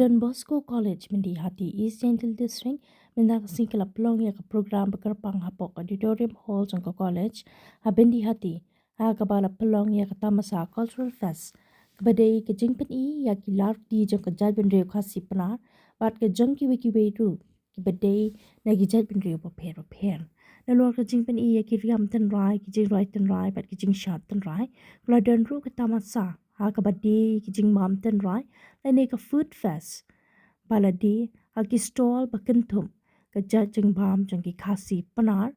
Don Bosco College Byndihati East Gentle District mendak singkala pelong ya ke program berkerpang hapok auditorium hall jangka college Byndihati kabala pelong ya ke tamasa cultural fest kebadai ke jingpen ya ki Lariti jangka jalben reu khasi penar bat ke jangki wiki ru kebadai nagi jalben reu bapher Laluar ke jingpen ya ki riam ten rai ki jing rai ten rai bat ki jing shat ten rai kula dan ru ke tamasa kabadi ki jing mam ten rai lain ke food fest baladi ki stall bakentum ke judging bam jangki khasi penar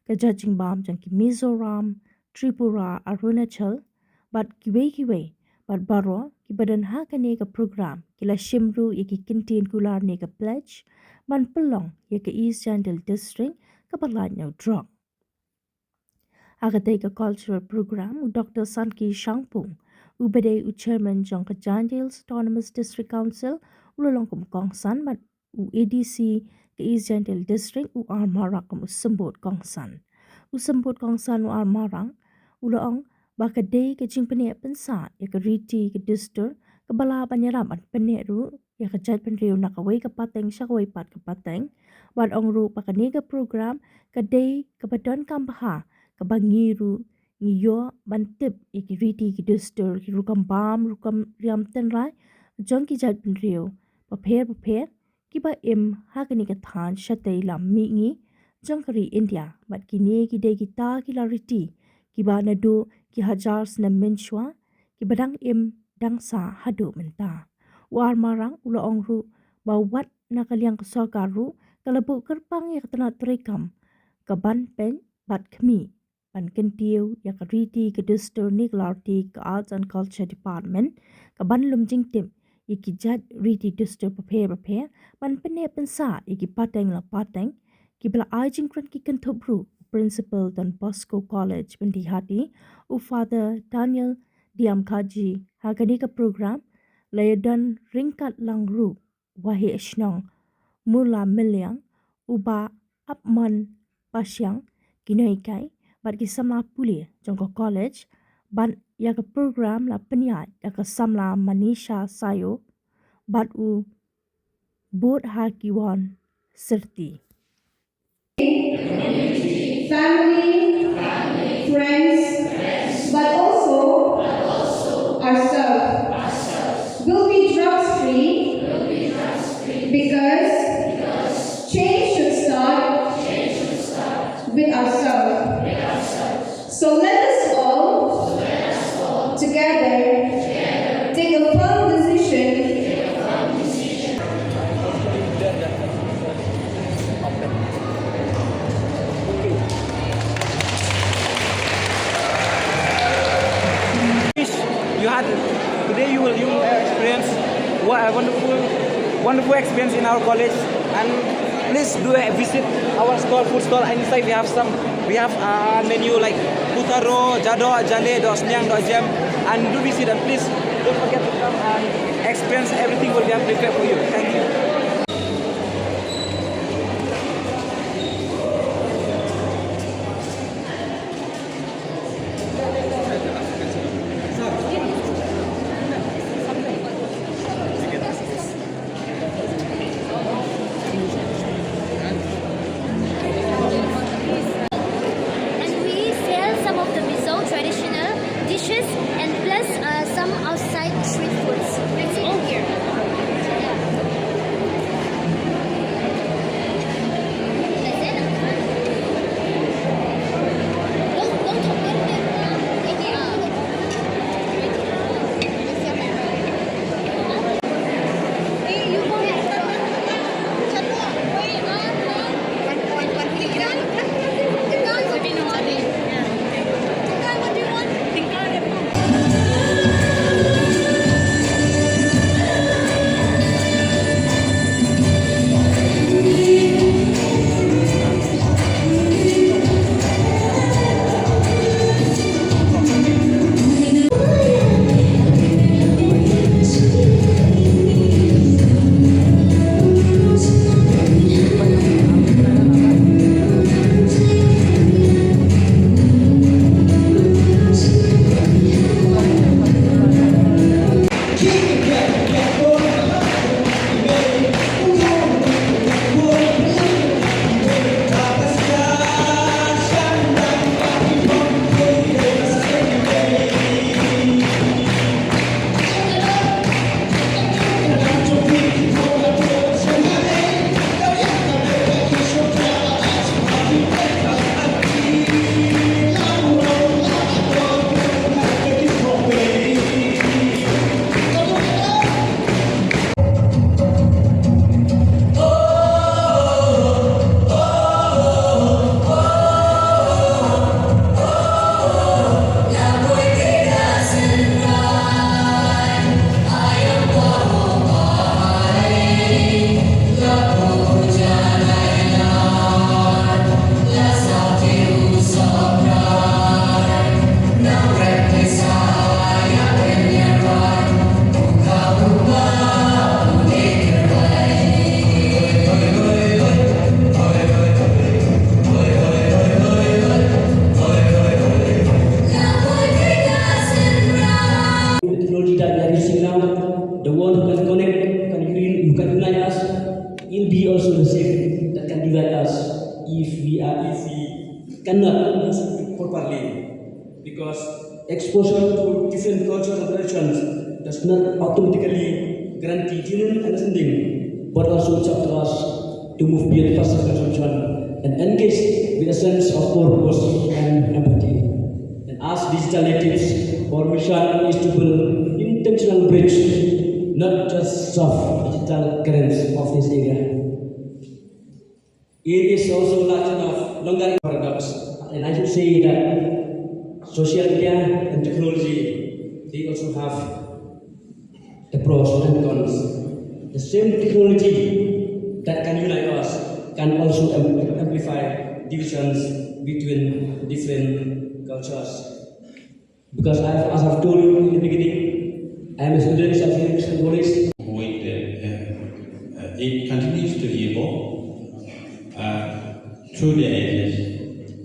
ke judging bam jangki Mizoram Tripura Arunachal bat kiwe bat baro ki badan kane ke program kila shimru ki kintin kular ne ke pledge ban Pynlong ke East Gentle District ke balanya drop Agatay ka cultural program Dr. Sanki Shangpung ubade chairman jangka Jandales Autonomous District Council ulalong kongsan mat ADC ke East Gentle District armarang usembut kongsan armarang ulalong bakade ke jingpene pensa ya ke Lariti ke district ke bala panyaram at peneru ya ke jat penriu nakaway ke pateng syakaway pat ke pateng wat ongru pakane ke program kadai ke badan kampaha ke bangiru ngiyo bantip iki Lariti ki district ki rukam bam rukam riam ten rai jong ki jat penriu bapher ki ba hakani ke than shatei lam mi ngi jong kari India bat kini ki dei kita ki Lariti ki ba nadu ki hajar na menshwa ki badang dangsa hadu menta war marang ula ongru ba wat nakaliang kesokaru kalabu kerpang ya ketena terekam ke ban pen bat kemi ban kentiu ya ke Lariti ke district ni Lariti ke Arts and Culture Department ke ban lumjing tim iki jat Lariti district bapher ban pene pensa iki pateng la pateng ki bela ajing kran ki kentubru Principal Don Bosco College Byndihati Father Daniel Diamkaji hakani ke program layadan ringkat langru wahi esnong mula meliang uba apman pasyang kinaikai bat ki samla puli jongko college ban ya ke program la penyat ya ke samla manisha sayo bat u bot hakiwan serti family, friends, but also ourselves. We'll be drugs free because change should start with ourselves. So let us all together take a firm decision today you will experience what a wonderful experience in our college, and please do visit our food stall. Inside we have menu like putaro, jado, jale, dosnyang, dojam, and do visit, and please don't forget to come and experience everything will be prepared for you. Thank you. properly, because exposure to different cultures and traditions does not automatically guarantee genuine understanding, but also it's up to us to move beyond passive consumption and engage with a sense of purpose and empathy. And as digital natives, our mission is to build intentional bridge, not just solve digital currents of this area. It is also large enough longer paradox, and I should say that social media and technology, they also have the pros and cons. The same technology that can unite us can also amplify divisions between different cultures. Because as I've told you in the beginning, I am a student of University College. It continues to evolve through the ages,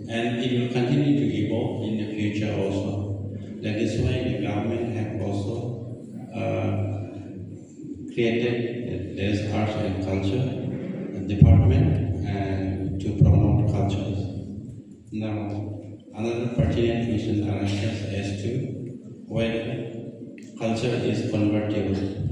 and it will continue to evolve in the future also. That is why the government have also created this arts and culture department to promote cultures. Now, another pertinent reason arises as to whether culture is convertible.